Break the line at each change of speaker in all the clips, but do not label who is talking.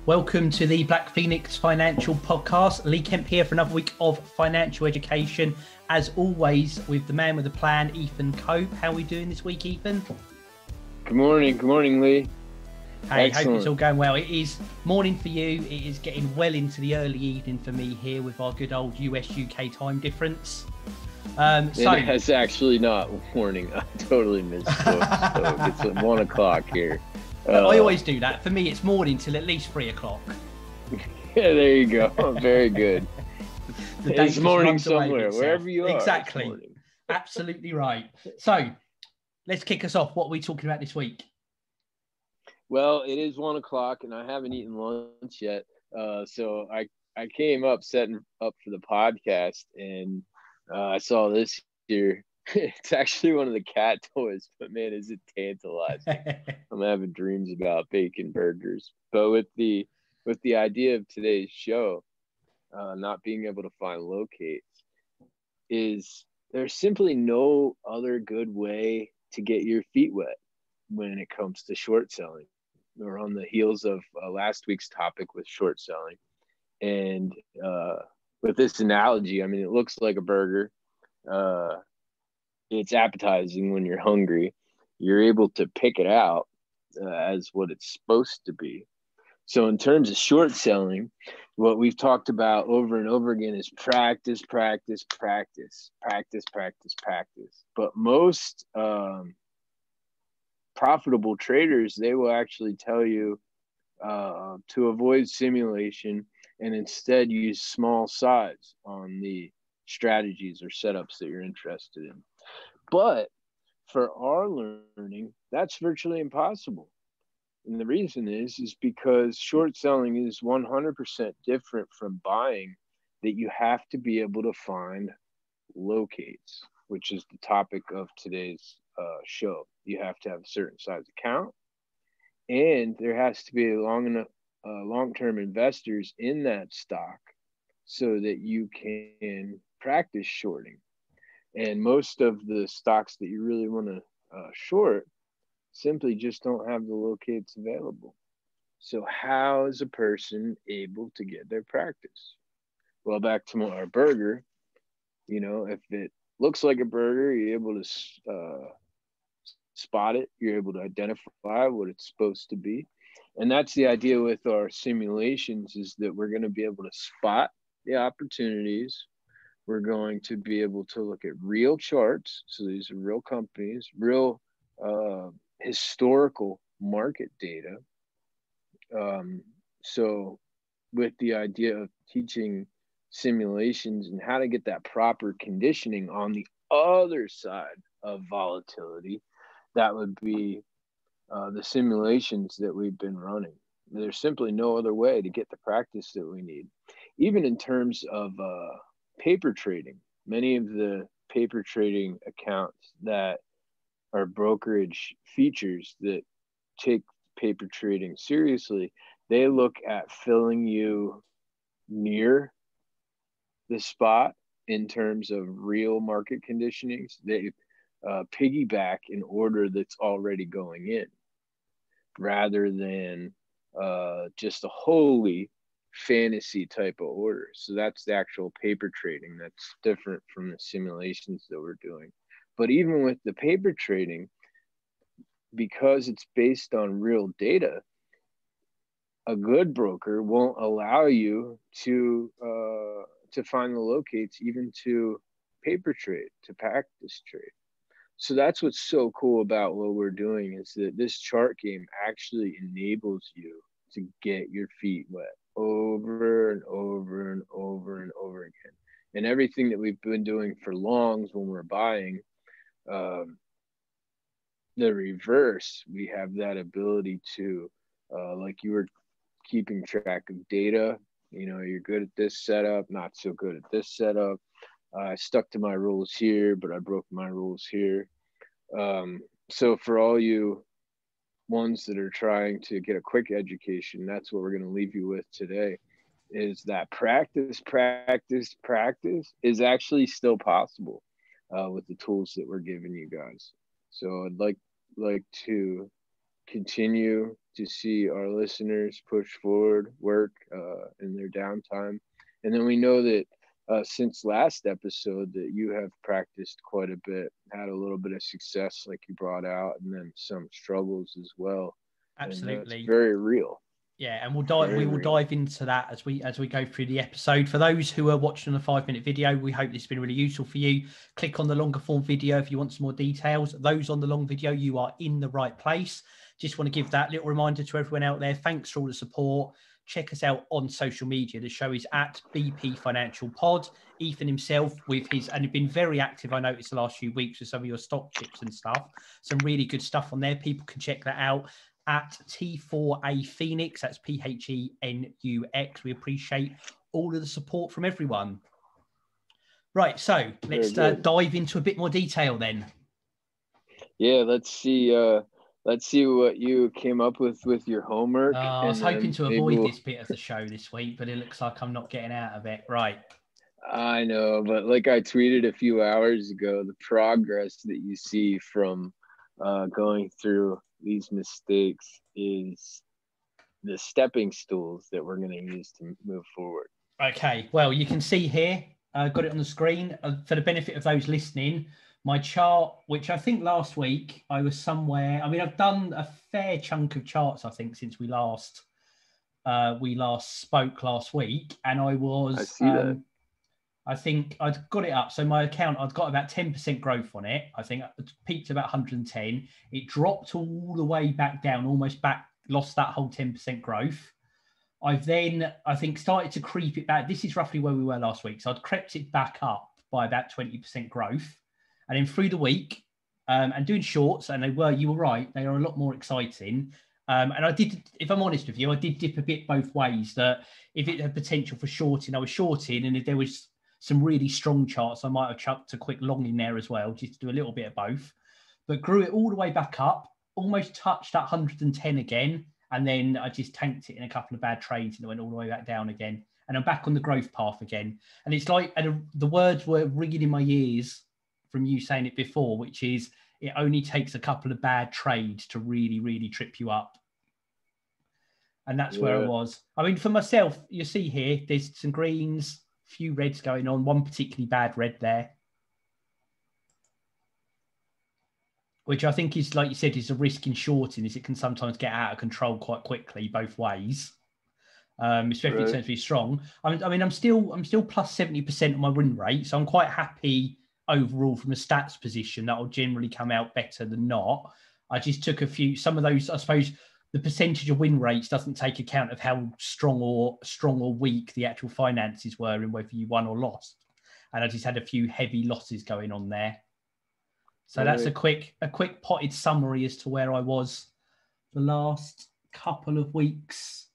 Welcome to the Black Phoenix Financial Podcast. Lee Kemp here for another week of financial education. As always, with the man with a plan, Ethan Cope. How are we doing this week, Ethan?
Good morning, Lee.
Hey, hope it's all going well. It is morning for you. It is getting well into the early evening for me here with our good old US-UK time difference.
It's actually not morning. I totally misspoke. So it's at 1 o'clock here.
I always do that. For me, it's morning till at least 3 o'clock.
Yeah, there you go. Very good. It's morning somewhere, wherever you are.
Exactly. Absolutely right. So let's kick us off. What are we talking about this week?
Well, it is 1 o'clock and I haven't eaten lunch yet. So I came up setting up for the podcast and I saw this here. It's actually one of the cat toys, but man, is it tantalizing. I'm having dreams about bacon burgers. But with the idea of today's show, not being able to find locates, is there's simply no other good way to get your feet wet when it comes to short selling. We're on the heels of last week's topic with short selling. And with this analogy, I mean, it looks like a burger. It's appetizing when you're hungry. You're able to pick it out as what it's supposed to be. So in terms of short selling, what we've talked about over and over again is practice. But most profitable traders, they will actually tell you to avoid simulation and instead use small size on the strategies or setups that you're interested in. But for our learning, that's virtually impossible. And the reason is because short selling is 100% different from buying, that you have to be able to find locates, which is the topic of today's show. You have to have a certain size account, and there has to be long-term investors in that stock so that you can practice shorting. And most of the stocks that you really want to short simply just don't have the locates available. So how is a person able to get their practice? Well, back to our burger, if it looks like a burger, you're able to spot it. You're able to identify what it's supposed to be. And that's the idea with our simulations, is that we're going to be able to spot the opportunities. We're going to be able to look at real charts. So these are real companies, real historical market data. So with the idea of teaching simulations and how to get that proper conditioning on the other side of volatility, that would be the simulations that we've been running. There's simply no other way to get the practice that we need. Even in terms of paper trading, many of the paper trading accounts that are brokerage features that take paper trading seriously, they look at filling you near the spot in terms of real market conditionings. They piggyback an order that's already going in rather than just a wholly fantasy type of order. So that's the actual paper trading. That's different from the simulations that we're doing. But even with the paper trading, because it's based on real data, a good broker won't allow you to find the locates even to paper trade, to practice trade. So that's what's so cool about what we're doing, is that this chart game actually enables you to get your feet wet over and over and over and over again. And everything that we've been doing for longs when we're buying, the reverse, we have that ability to, like you were keeping track of data, you're good at this setup, not so good at this setup. I stuck to my rules here, but I broke my rules here. So for all you ones that are trying to get a quick education, that's what we're going to leave you with today, is that practice is actually still possible with the tools that we're giving you guys. So I'd like to continue to see our listeners push forward, work in their downtime. And then we know that since last episode that you have practiced quite a bit, had a little bit of success like you brought out, and then some struggles as well.
Absolutely.
And that's very real.
Yeah, and we will dive into that as we go through the episode. For those who are watching the 5-minute video, we hope this has been really useful for you. Click on the longer form video if you want some more details. Those on the long video, you are in the right place. Just want to give that little reminder to everyone out there. Thanks for all the support. Check us out on social media. The show is at BP Financial Pod. Ethan himself with his, and he's been very active, I noticed the last few weeks with some of your stock tips and stuff. Some really good stuff on there. People can check that out at T4A Phoenix. That's PHENUX. We appreciate all of the support from everyone. Right, so let's dive into a bit more detail then.
Yeah, let's see what you came up with your homework.
I was hoping to avoid this bit of the show this week, but it looks like I'm not getting out of it. Right.
I know, but like I tweeted a few hours ago, the progress that you see from going through these mistakes is the stepping stools that we're going to use to move forward.
Okay, well, you can see here, got it on the screen. For the benefit of those listening, my chart, which I think last week I was somewhere, I mean, I've done a fair chunk of charts, I think, since we last spoke last week, and I see that. I think I'd got it up. So my account, I'd got about 10% growth on it. I think it peaked about 110. It dropped all the way back down, almost back, lost that whole 10% growth. I've then, I think, started to creep it back. This is roughly where we were last week. So I'd crept it back up by about 20% growth. And then through the week, and doing shorts, and you were right, they are a lot more exciting. And I did, if I'm honest with you, I did dip a bit both ways, that if it had potential for shorting, I was shorting. And if there was some really strong charts, I might have chucked a quick long in there as well, just to do a little bit of both. But grew it all the way back up, almost touched that 110 again. And then I just tanked it in a couple of bad trades and it went all the way back down again. And I'm back on the growth path again. And it's like, and the words were ringing in my ears from you saying it before, which is it only takes a couple of bad trades to really, really trip you up. And that's where I was. I mean, for myself, you see here, there's some greens, few reds going on, one particularly bad red there, which I think is, like you said, is a risk in shorting, is it can sometimes get out of control quite quickly both ways, especially if it turns to be strong. I mean, I'm still plus 70% of my win rate, so I'm quite happy overall from a stats position that will generally come out better than not. I just took some of those, I suppose, the percentage of win rates doesn't take account of how strong or weak the actual finances were and whether you won or lost. And I just had a few heavy losses going on there. So that's a quick potted summary as to where I was the last couple of weeks.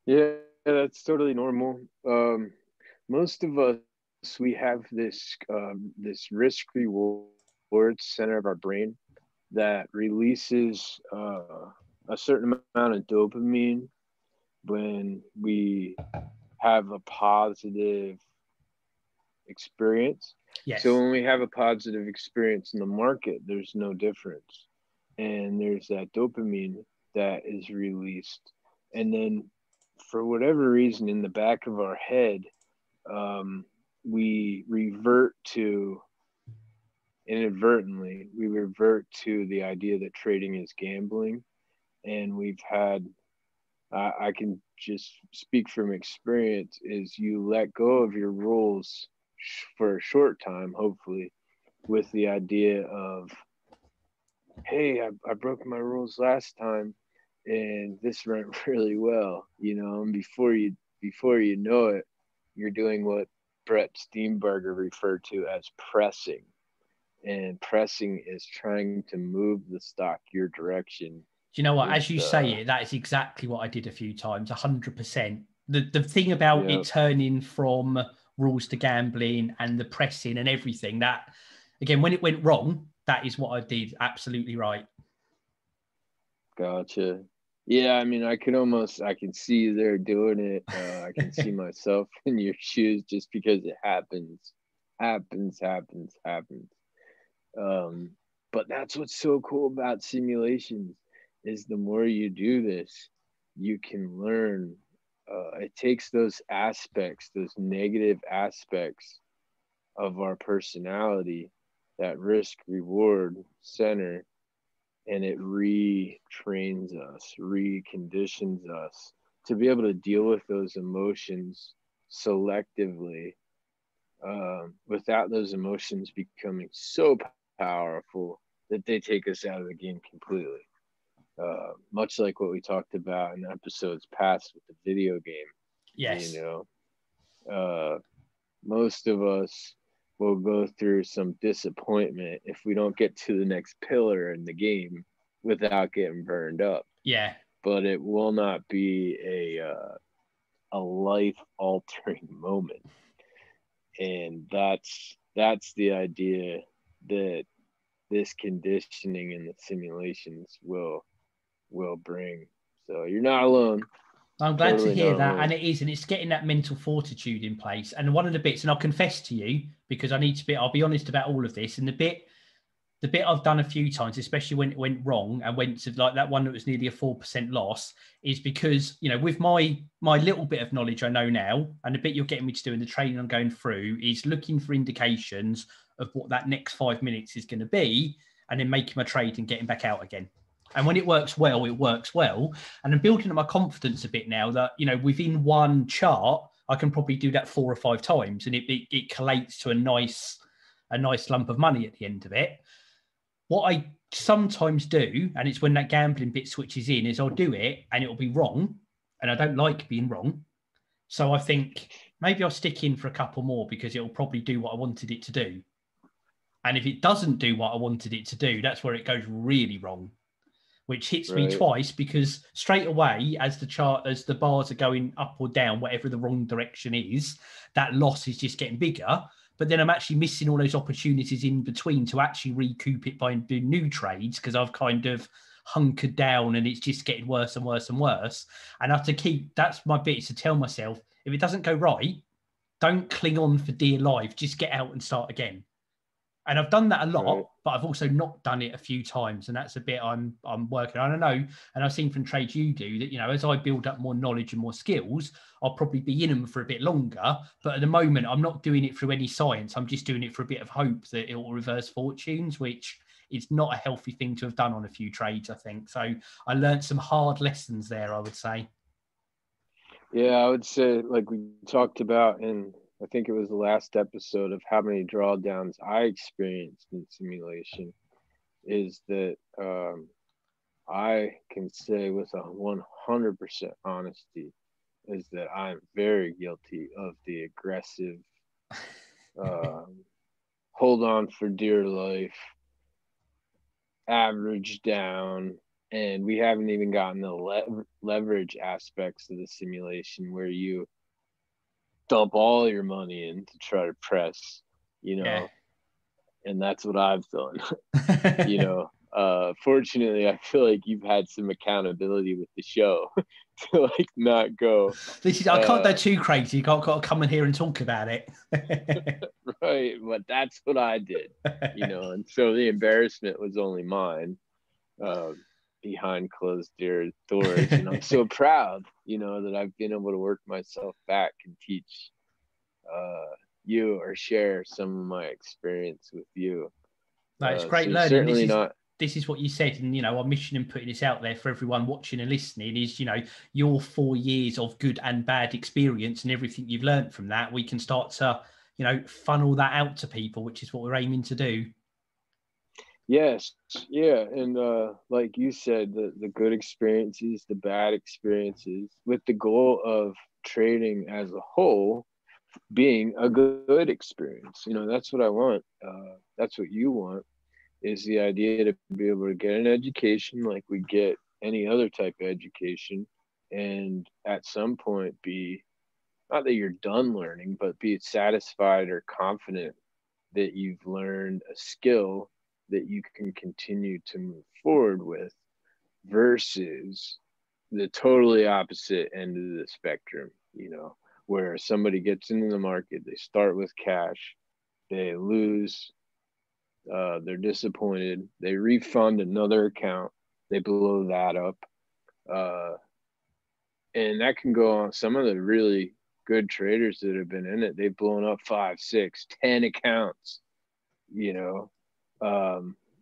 Yeah, that's totally normal. Most of us, we have this risk reward center of our brain that releases a certain amount of dopamine when we have a positive experience.
Yes.
So when we have a positive experience in the market, there's no difference. And there's that dopamine that is released. And then for whatever reason in the back of our head, we revert to the idea that trading is gambling. And we've had, I can just speak from experience, is you let go of your rules for a short time, hopefully, with the idea of, hey, I broke my rules last time and this went really well, and before you know it, you're doing what Brett Steenberger referred to as pressing. And pressing is trying to move the stock your direction.
Do you know what? As you say it, that is exactly what I did a few times, 100%. The thing about it turning from rules to gambling and the pressing and everything, that, again, when it went wrong, that is what I did. Absolutely right.
Gotcha. Yeah, I mean, I can see you there doing it. I can see myself in your shoes just because it happens. But that's what's so cool about simulations is the more you do this, you can learn. It takes those aspects, those negative aspects of our personality, that risk reward center, and it retrains us, reconditions us to be able to deal with those emotions selectively, without those emotions becoming so powerful that they take us out of the game completely. Much like what we talked about in episodes past with the video game.
Yes.
You know, most of us will go through some disappointment if we don't get to the next pillar in the game without getting burned up.
Yeah.
But it will not be a life altering moment. And that's the idea that this conditioning and the simulations will bring. So you're not alone.
I'm glad to hear that. And it is, and it's getting that mental fortitude in place. And one of the bits, and I'll confess to you, because I'll be honest about all of this. And the bit I've done a few times, especially when it went wrong and went to like that one that was nearly a 4% loss, is because, you know, with my little bit of knowledge I know now, and the bit you're getting me to do in the training I'm going through is looking for indications of what that next 5 minutes is going to be, and then making my trade and getting back out again. And when it works well, it works well. And I'm building up my confidence a bit now that, you know, within one chart, I can probably do that 4 or 5 times, and it collates to a nice lump of money at the end of it. What I sometimes do, and it's when that gambling bit switches in, is I'll do it and it'll be wrong. And I don't like being wrong. So I think maybe I'll stick in for a couple more because it'll probably do what I wanted it to do. And if it doesn't do what I wanted it to do, that's where it goes really wrong, which hits me twice, because straight away, as the bars are going up or down, whatever the wrong direction is, that loss is just getting bigger. But then I'm actually missing all those opportunities in between to actually recoup it by doing new trades, because I've kind of hunkered down and it's just getting worse and worse and worse. And I have to that's my bit, is to tell myself, if it doesn't go right, don't cling on for dear life, just get out and start again. And I've done that a lot, but I've also not done it a few times. And that's a bit I'm working on. I know, and I've seen from trades you do that, you know, as I build up more knowledge and more skills, I'll probably be in them for a bit longer. But at the moment, I'm not doing it through any science. I'm just doing it for a bit of hope that it will reverse fortunes, which is not a healthy thing to have done on a few trades, I think. So I learned some hard lessons there, I would say.
Yeah, I would say, like we talked about in, I think it was the last episode, of how many drawdowns I experienced in simulation, is that I can say with 100% honesty is that I'm very guilty of the aggressive, hold on for dear life, average down. And we haven't even gotten the leverage aspects of the simulation, where you dump all your money in to try to press, you know.
Yeah.
And that's what I've done. You know, fortunately, I feel like you've had some accountability with the show to like not go.
I can't go too crazy. You can't come in here and talk about it.
Right, but that's what I did, you know. And so the embarrassment was only mine, behind closed doors. And I'm so proud, you know, that I've been able to work myself back and teach you, or share some of my experience with you.
No, it's great learning. This is what you said, and, you know, our mission in putting this out there for everyone watching and listening is, you know, your 4 years of good and bad experience and everything you've learned from that, we can start to, you know, funnel that out to people, which is what we're aiming to do.
Yes, yeah. And like you said, the good experiences, the bad experiences, with the goal of trading as a whole being a good experience. You know, that's what I want. That's what you want, is the idea to be able to get an education like we get any other type of education, and at some point be, not that you're done learning, but be satisfied or confident that you've learned a skill that you can continue to move forward with, versus the totally opposite end of the spectrum, you know, where somebody gets into the market, they start with cash, they lose, they're disappointed, they refund another account, they blow that up. And that can go on. Some of the really good traders that have been in it, they've blown up 5, 6, 10 accounts,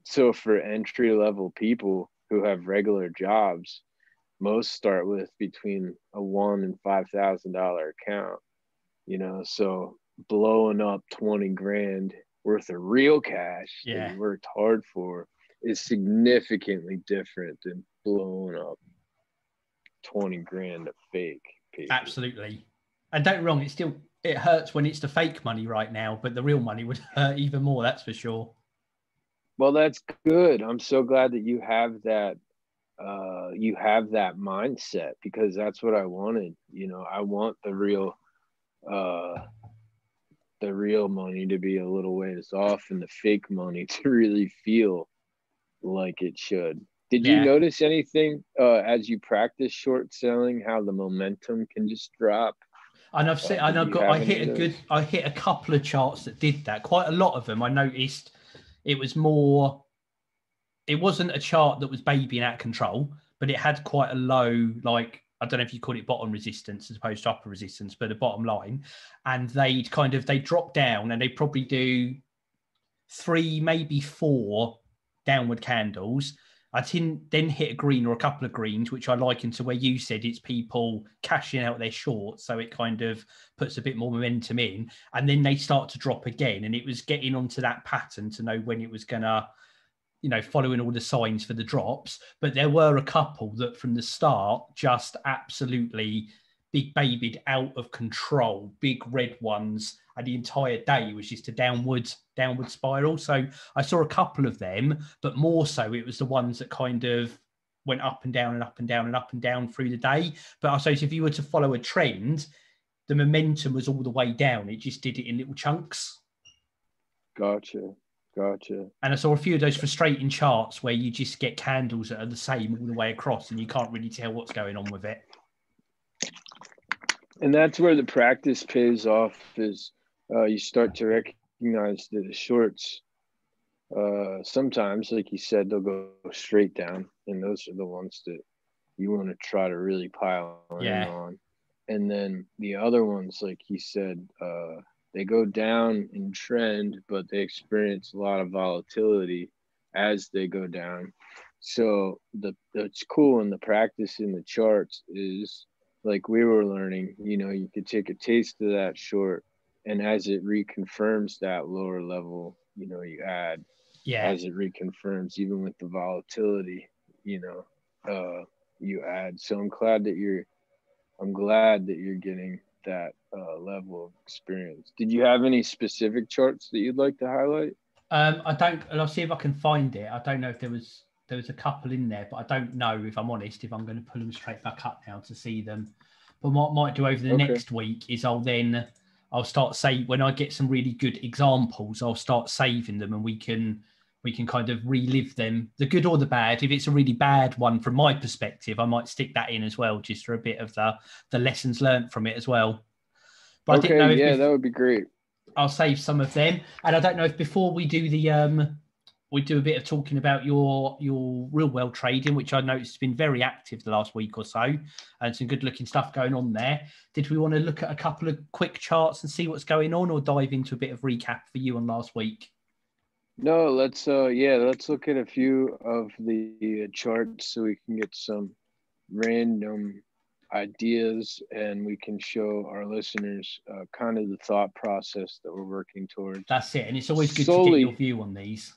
so for entry level people who have regular jobs, most start with between a $1,000 and $5,000 account, so blowing up 20 grand worth of real cash that you worked hard for is significantly different than blowing up 20 grand of fake paper.
Absolutely. And don't get me wrong, it hurts when it's the fake money right now, but the real money would hurt even more, that's for sure.
Well, that's good. I'm so glad that you have that mindset, because that's what I wanted. I want the real money to be a little ways off and the fake money to really feel like it should. Did you notice anything as you practice short selling, how the momentum can just drop?
And I hit a couple of charts that did that. Quite a lot of them. I noticed it wasn't a chart that was babying out of control, but it had quite a low, like, I don't know if you call it bottom resistance as opposed to upper resistance, but a bottom line. And they drop down and they probably do 3, maybe 4 downward candles. I then hit a green or a couple of greens, which I liken to where you said it's people cashing out their shorts. So it kind of puts a bit more momentum in, and then they start to drop again. And it was getting onto that pattern to know when it was going to, following all the signs for the drops. But there were a couple that from the start just absolutely big babied out of control, big red ones. And the entire day was just a downward spiral. So I saw a couple of them, but more so it was the ones that kind of went up and down and up and down and up and down through the day. But I suppose if you were to follow a trend, the momentum was all the way down. It just did it in little chunks.
Gotcha. And
I saw a few of those frustrating charts where you just get candles that are the same all the way across and you can't really tell what's going on with it.
And that's where the practice pays off, is you start to recognize that the shorts, sometimes, like you said, they'll go straight down. And those are the ones that you want to try to really pile in on. And then the other ones, like you said, they go down in trend, but they experience a lot of volatility as they go down. So that's cool in the practice in the charts is, like we were learning, you could take a taste of that short, and as it reconfirms that lower level, you add. As it reconfirms, even with the volatility, you add. So I'm glad that you're getting that level of experience. Did you have any specific charts that you'd like to highlight?
I don't, and I'll see if I can find it. I don't know if there was a couple in there, but I don't know, if I'm honest, if I'm going to pull them straight back up now to see them. But what I might do over the next week is I'll start when I get some really good examples, I'll start saving them, and we can kind of relive them, the good or the bad. If it's a really bad one from my perspective, I might stick that in as well, just for a bit of the lessons learned from it as well. But I didn't know if
that would be great.
I'll save some of them. And I don't know if before we do we do a bit of talking about your real world trading, which I noticed has been very active the last week or so, and some good looking stuff going on there. Did we want to look at a couple of quick charts and see what's going on, or dive into a bit of recap for you on last week?
No, let's look at a few of the charts so we can get some random ideas, and we can show our listeners kind of the thought process that we're working towards.
That's it. And it's always good to get your view on these.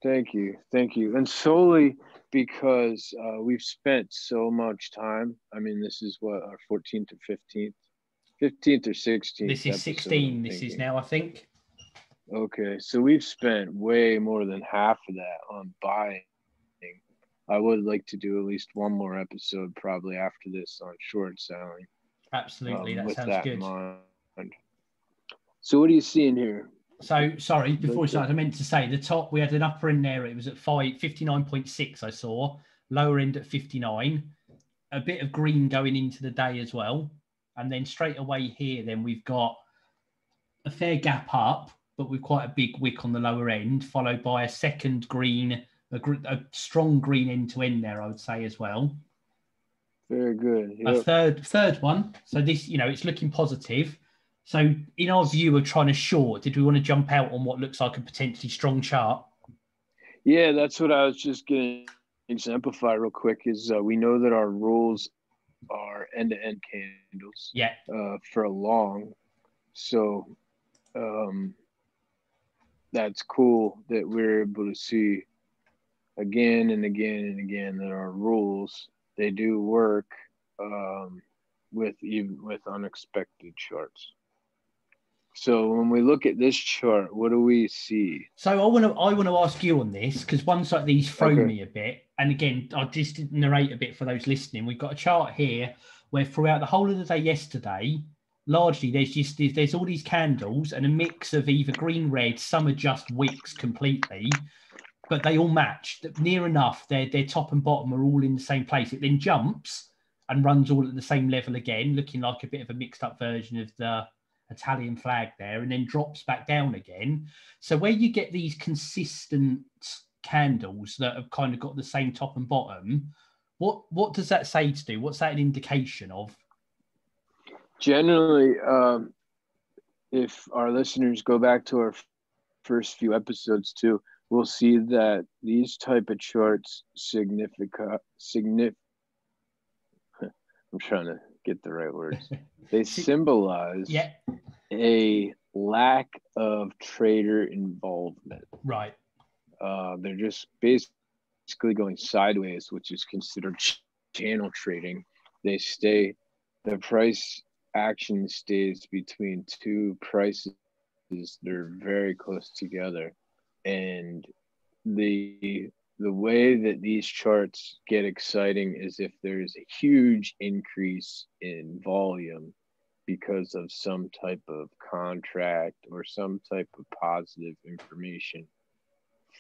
Thank you. And solely because we've spent so much time. I mean, this is what, our 14th or 15th or 16th.
This is 16. This is now, I think.
Okay, so we've spent way more than half of that on buying. I would like to do at least one more episode probably after this on short selling.
Absolutely, that sounds good. In mind.
So what do you see in here?
So, sorry, before we start, I meant to say the top, we had an upper end there. It was at 59.6, I saw. Lower end at 59. A bit of green going into the day as well. And then straight away here, then we've got a fair gap up, but with quite a big wick on the lower end, followed by a second green a strong green end to end there, I would say as well.
Very good.
Yep. A third one. So this, it's looking positive. So in our view of trying to short, did we want to jump out on what looks like a potentially strong chart?
Yeah, that's what I was just going to exemplify real quick is we know that our rules are end-to-end candles for a long. So that's cool that we're able to see again and again and again that our rules, they do work with unexpected charts. So when we look at this chart, what do we see?
So I want to ask you on this, because ones like these throw me a bit. And again, I'll just narrate a bit for those listening. We've got a chart here where throughout the whole of the day yesterday, largely there's all these candles and a mix of either green, red, some are just wicks completely, but they all match near enough. Their top and bottom are all in the same place. It then jumps and runs all at the same level again, looking like a bit of a mixed up version of the Italian flag there, and then drops back down again. So where you get these consistent candles that have kind of got the same top and bottom, what does that say to do? What's that an indication of?
Generally, if our listeners go back to our first few episodes too, we'll see that these type of charts I'm trying to get the right words. They symbolize a lack of trader involvement.
Right.
They're just basically going sideways, which is considered channel trading. The price action stays between two prices. They're very close together. And the way that these charts get exciting is if there's a huge increase in volume because of some type of contract or some type of positive information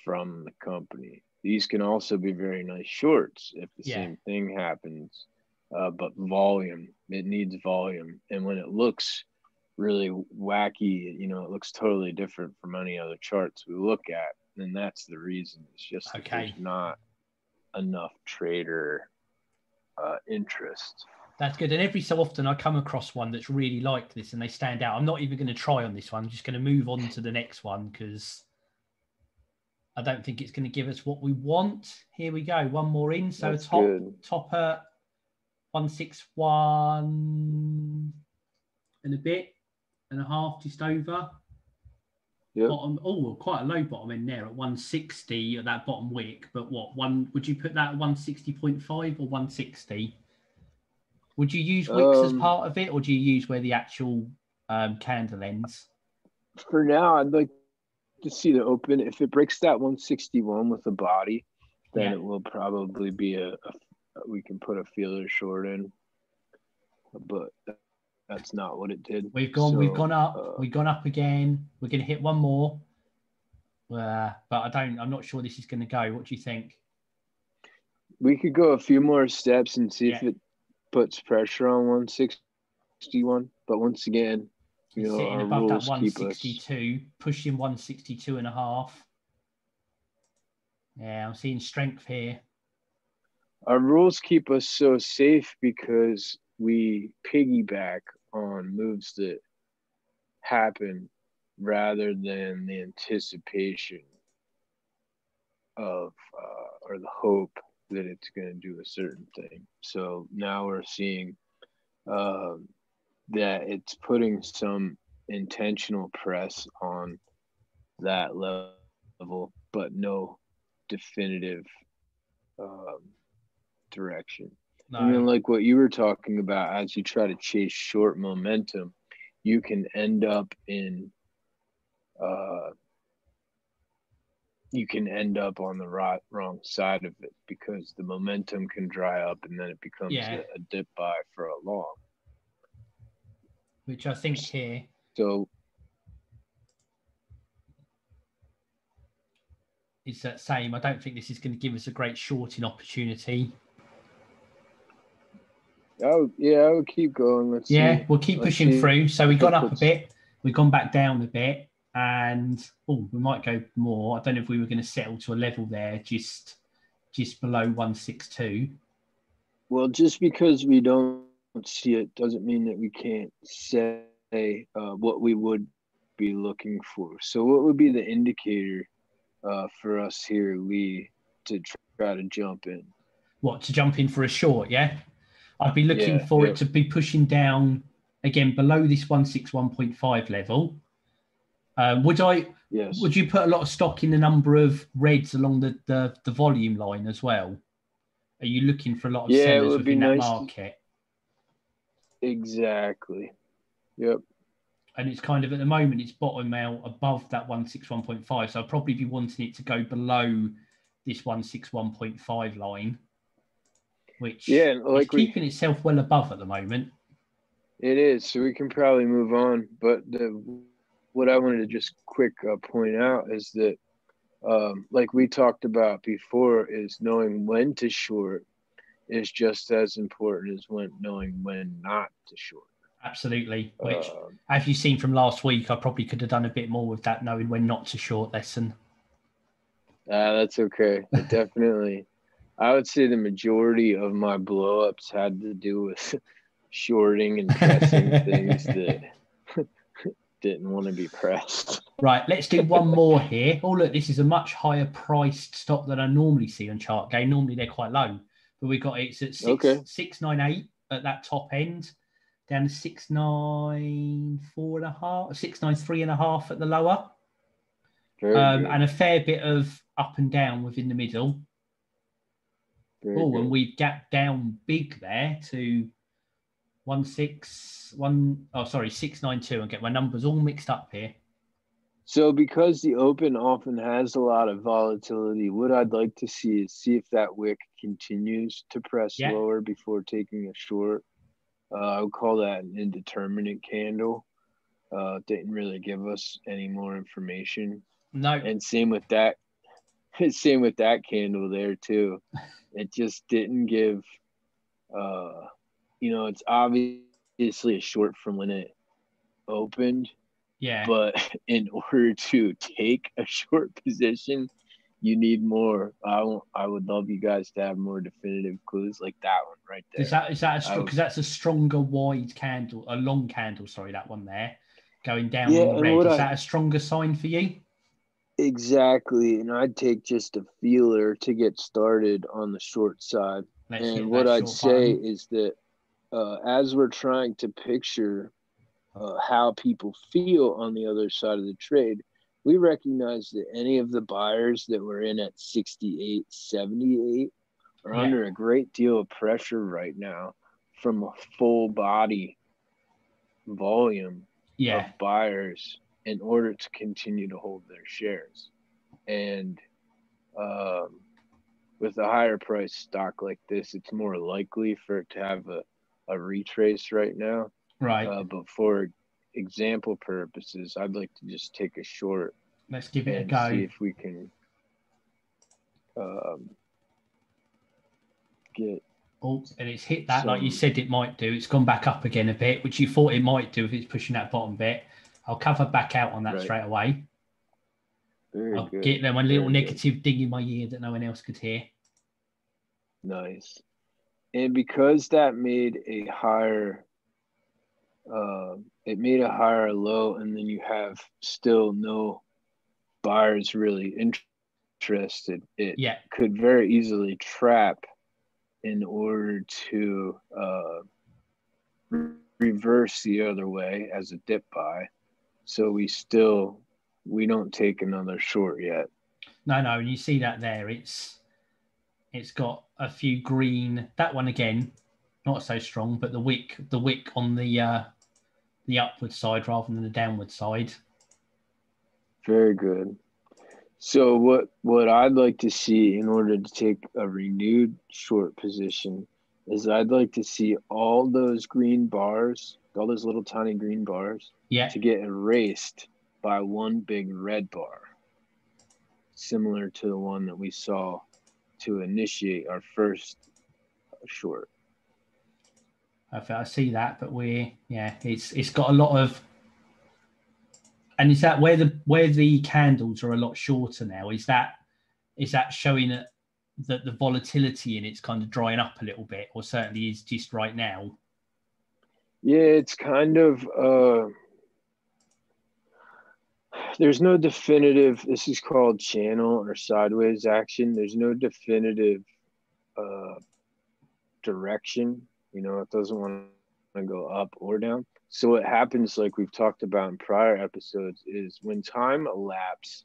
from the company. These can also be very nice shorts if the same thing happens, but volume, it needs volume. And when it looks really wacky, it looks totally different from any other charts we look at. And that's the reason. It's just that there's not enough trader interest.
That's good. And every so often I come across one that's really like this and they stand out. I'm not even going to try on this one. I'm just going to move on to the next one because I don't think it's going to give us what we want. Here we go. One more in. So top at 161 and a bit and a half, just over. Yep. Bottom, quite a low bottom in there at 160 at that bottom wick. But would you put that at 160.5 or 160? Would you use wicks as part of it, or do you use where the actual candle ends?
For now, I'd like to see the open. If it breaks that 161 with a body, then it will probably be we can put a feeler short in. But that's not what it did.
We've gone up. We've gone up again. We're going to hit one more. But I'm not sure this is going to go. What do you think?
We could go a few more steps and see if it puts pressure on 161. But once again,
sitting above that 162, pushing 162 and a half. Yeah, I'm seeing strength here.
Our rules keep us so safe because we piggyback on moves that happen rather than the anticipation of or the hope that it's going to do a certain thing. So now we're seeing that it's putting some intentional press on that level, but no definitive direction. No. And then like what you were talking about, as you try to chase short momentum, you can end up on the wrong side of it because the momentum can dry up and then it becomes a dip buy for a long.
Which I think here.
So
it's that same. I don't think this is going to give us a great shorting opportunity.
I would keep going. Let's see.
We'll keep pushing through. So we've gone up a bit. We've gone back down a bit. And we might go more. I don't know if we were going to settle to a level there just below 162.
Well, just because we don't see it doesn't mean that we can't say what we would be looking for. So what would be the indicator for us here, Lee, to try to jump in?
What, to jump in for a short, yeah? I'd be looking for it to be pushing down again below this 161.5 level. Would you put a lot of stock in the number of reds along the volume line as well? Are you looking for a lot of sellers within that market?
Exactly. Yep.
And it's kind of, at the moment, it's bottom out above that 161.5. So I'd probably be wanting it to go below this 161.5 line, which is keeping itself well above at the moment.
It is. So we can probably move on. But what I wanted to just quick point out is that, like we talked about before, is knowing when to short is just as important as knowing when not to short.
Absolutely. Which, as you've seen from last week, I probably could have done a bit more with that, knowing when not to short lesson.
That's okay. But definitely, I would say the majority of my blowups had to do with shorting and pressing things that didn't want to be pressed.
Right, let's do one more here. Oh, look, this is a much higher priced stop than I normally see on Chart Game. Normally they're quite low, but we got it's at 698 at that top end, down to 694.5, 693.5 at the lower, and a fair bit of up and down within the middle. And we've gapped down big there to 692. and get my numbers all mixed up here.
So because the open often has a lot of volatility, what I'd like to see if that wick continues to press lower before taking a short. I would call that an indeterminate candle. Didn't really give us any more information.
No.
And same with that candle there too. It just didn't give it's obviously a short from when it opened.
Yeah.
But in order to take a short position, you need more. I would love you guys to have more definitive clues like that one right there.
Is that a strong? Because that's a stronger wide candle, a long candle. Sorry, that one there, going down on the red. Is that a stronger sign for you?
Exactly, and I'd take just a feeler to get started on the short side. And what I'd say is that as we're trying to picture how people feel on the other side of the trade, we recognize that any of the buyers that were in at 68, 78 are under a great deal of pressure right now from a full body volume of buyers in order to continue to hold their shares. And with a higher price stock like this, it's more likely for it to have a retrace right now.
Right.
But for example purposes, I'd like to just take a short.
Let's give it a go.
See if we can get.
Oh, and it's hit that like you said it might do. It's gone back up again a bit, which you thought it might do if it's pushing that bottom bit. I'll cover back out on that straight away. I'll get them a little negative ding in my ear that no one else could hear.
Nice. And because that made a higher low, and then you have still no buyers really interested, it could very easily trap in order to reverse the other way as a dip buy. So we don't take another short yet.
No, and you see that there. It's got a few green. That one again, not so strong, but the wick on the upward side rather than the downward side.
Very good. So what I'd like to see in order to take a renewed short position is I'd like to see all those green bars, all those little tiny green bars, to get erased by one big red bar, similar to the one that we saw to initiate our first short.
I see that, but it's got a lot of And is that where the candles are a lot shorter now? Is that showing that the volatility in it's kind of drying up a little bit, or certainly is just right now?
Yeah, it's kind of there's no definitive, this is called channel or sideways action. There's no definitive direction. You know, it doesn't want to go up or down. So what happens, like we've talked about in prior episodes, is when time elapses,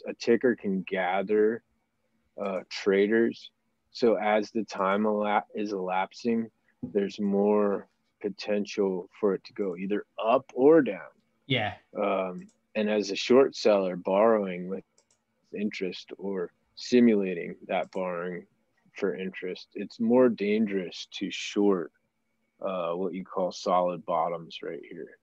a ticker can gather traders. So as the time is elapsing, there's more potential for it to go either up or down.
Yeah.
And as a short seller, borrowing with interest or simulating that borrowing for interest, it's more dangerous to short what you call solid bottoms right here.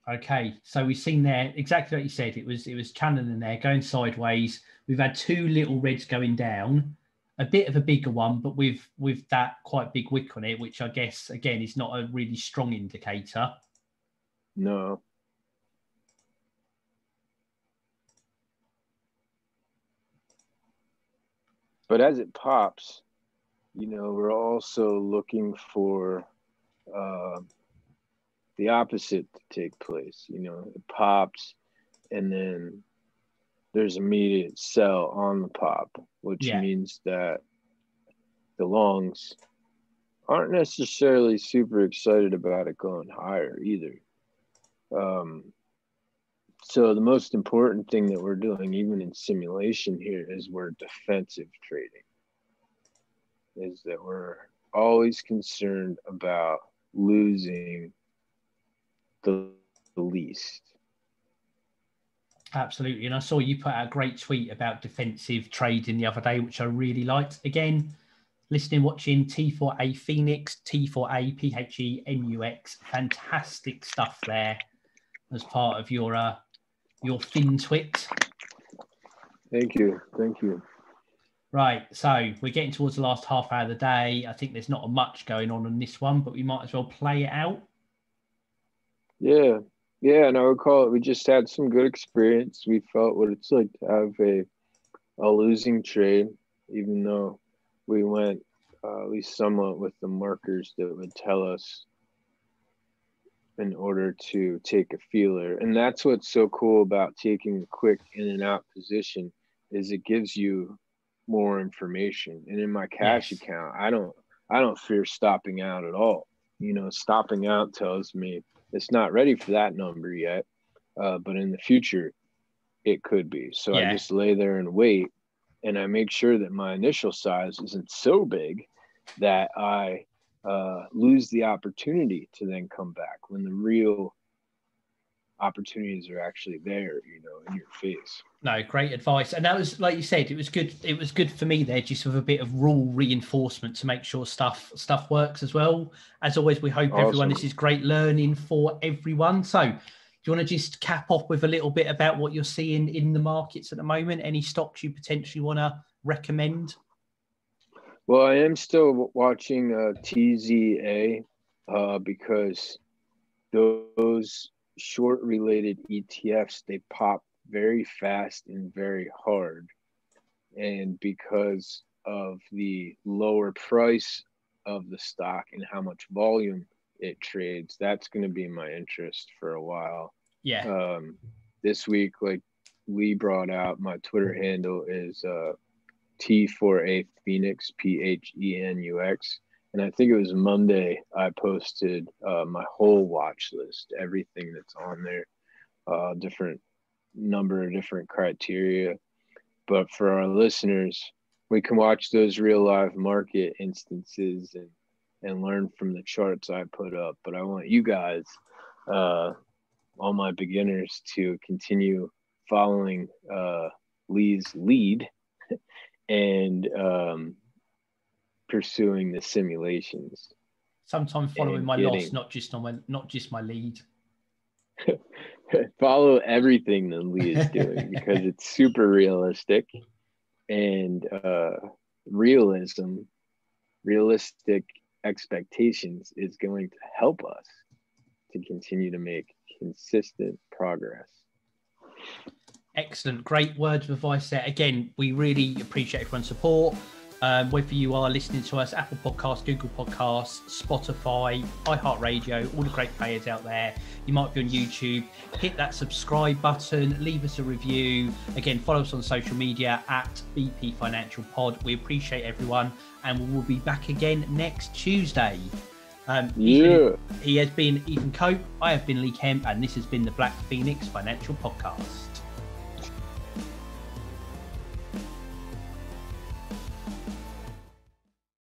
Okay, so we've seen there exactly like you said. It was channeling there, going sideways. We've had two little reds going down, a bit of a bigger one, but with that quite big wick on it, which I guess again is not a really strong indicator.
No. But as it pops, you know, we're also looking for the opposite to take place. You know, it pops and then there's immediate sell on the pop, which means that the longs aren't necessarily super excited about it going higher either. So the most important thing that we're doing, even in simulation here, is we're defensive trading. Is that we're always concerned about losing the least.
Absolutely. And I saw you put out a great tweet about defensive trading the other day, which I really liked. Again, listening, watching T4A Phoenix, T4A PHENUX. Fantastic stuff there as part of your fin twit.
Thank you.
Right, so we're getting towards the last half hour of the day. I think there's not much going on this one, but we might as well play it out.
Yeah, and I would call it, we just had some good experience. We felt what it's like to have a losing trade, even though we went at least somewhat with the markers that would tell us in order to take a feeler. And that's what's so cool about taking a quick in and out position, is it gives you more information. And in my cash account, I don't fear stopping out at all. You know, stopping out tells me it's not ready for that number yet, but in the future it could be. So I just lay there and wait, and I make sure that my initial size isn't so big that I lose the opportunity to then come back when the real opportunities are actually there, you know, in your face.
No, great advice. And that was, like you said, it was good for me there, just with a bit of rule reinforcement to make sure stuff works as well. As always, we hope everyone, this is great learning for everyone. So do you want to just cap off with a little bit about what you're seeing in the markets at the moment? Any stocks you potentially want to recommend?
Well, I am still watching TZA because those short related ETFs, they pop very fast and very hard. And because of the lower price of the stock and how much volume it trades, that's going to be my interest for a while.
Yeah.
This week, like Lee brought out, my Twitter handle is T4A Phoenix, PHENUX. And I think it was Monday I posted my whole watch list, everything that's on there, different number of different criteria. But for our listeners, we can watch those real live market instances and learn from the charts I put up. But I want you guys, all my beginners, to continue following Lee's lead and pursuing the simulations.
Sometimes following my loss, not just my lead.
Follow everything that Lee is doing because it's super realistic, and realistic expectations is going to help us to continue to make consistent progress.
Excellent. Great words of advice there. Again, we really appreciate everyone's support. Whether you are listening to us, Apple Podcasts, Google Podcasts, Spotify, iHeartRadio, all the great players out there. You might be on YouTube. Hit that subscribe button. Leave us a review. Again, follow us on social media at BP Financial Pod. We appreciate everyone, and we will be back again next Tuesday. He has been Ethan Cope. I have been Lee Kemp, and this has been the Black Phoenix Financial Podcast.